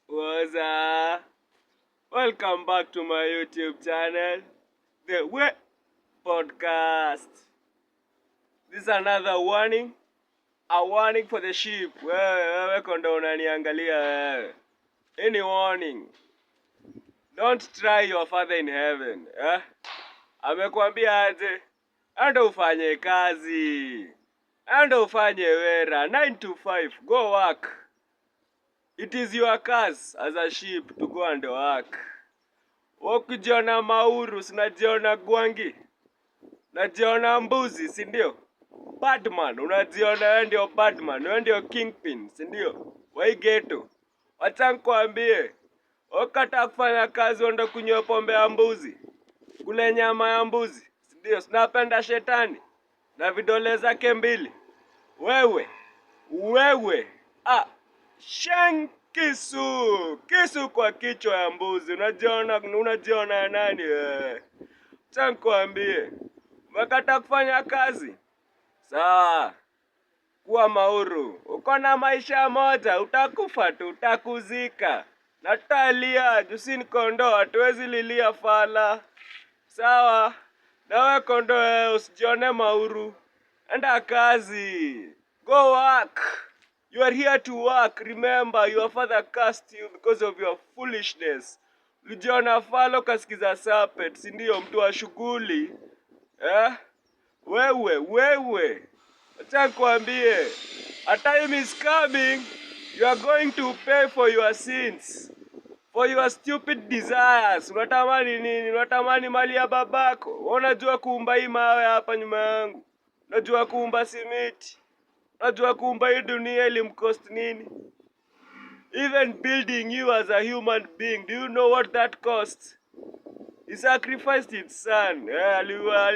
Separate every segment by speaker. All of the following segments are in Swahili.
Speaker 1: Waza. Welcome back to my YouTube channel, The Way Podcast. This is another warning. A warning for the sheep. Wewe kondo unaniangalia wewe. Any warning. Don't try your father in heaven. Amekwambia aje? Enda ufanye kazi. Enda ufanye wera. 9 to 5. Go work. It is your curse as a sheep to go and work. Ukijiona mauru, sinajiona gwangi. Najiona mbuzi, si ndio? Badman, unajiona wewe ndio Badman, wewe ndio Kingpin, si ndio? Wai ghetto. Wacha nikwambie, ukataka kufanya kazi uende kunywa pombe ya mbuzi. Kule nyama ya mbuzi, si ndio? Sinapenda shetani na vidole zake mbili. Wewe. Kisu kwa kichwa ya mbuzi. Unajiona nani wewe? Acha nikwambie. Umekata kufanya kazi? Sawa. Kuwa mauru. Uko na maisha moja, utakufa tu, utakuzika. Natalia, jusi ni kondoo, hatuwezi lilia fala. Sawa. Nawe kondoo usijione mauru. Enda kazi. Go work. You are here to work. Remember, your father cursed you because of your foolishness. Ulijiona falo kasikiza sapet, si ndio mtu wa shughuli? Wewe. Acha nikwambie, a time is coming, you are going to pay for your sins. For your stupid desires. Unatamani nini? Unatamani mali ya babako? Unajua kuumba hii mawe hapa nyuma yangu? Unajua kuumba simiti? Unajua kuumba hii dunia ilimcost nini? Even building you as a human being, do you know what that cost? He sacrificed his son. Aliua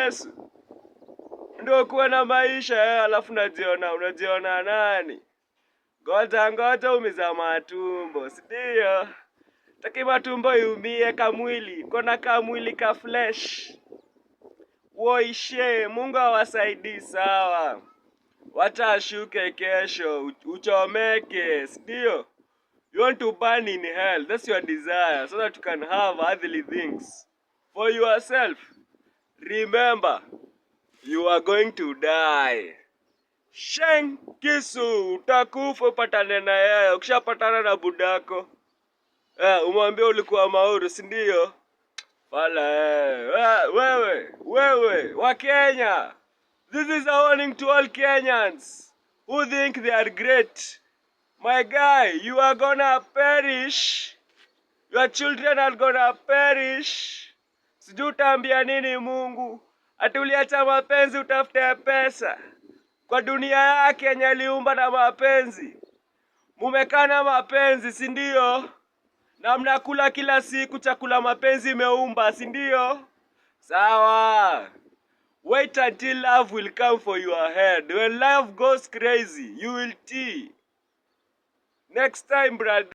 Speaker 1: Yesu. Ndio kuwa na maisha, alafu unajiona nani? Ngoja umiza matumbo, si ndio? Taki matumbo iumie kamwili, kona kamwili ka flesh. Woishe, Mungu awasaidii sawa. Wacha ashuke kesho, uchomeke, si ndio? You want to burn in hell, that's your desire, so that you can have earthly things for yourself. Remember, you are going to die. Kisu, utakufa upatane na yeye. Ukishapatana na budako, umwambie ulikuwa mauru, si ndio? Fala wewe wa Kenya. This is a warning to all Kenyans who think they are great. My guy, you are gonna perish. Your children are gonna perish. Sijui utaambia nini Mungu? Ati uliacha mapenzi utafute pesa. Kwa dunia yake yenye aliumba na mapenzi. Mumekana mapenzi, si ndio? Na mnakula kila siku chakula mapenzi imeumba, si ndio? Sawa. Wait until love will come for your head. When love goes crazy, you will tea. Next time, brother.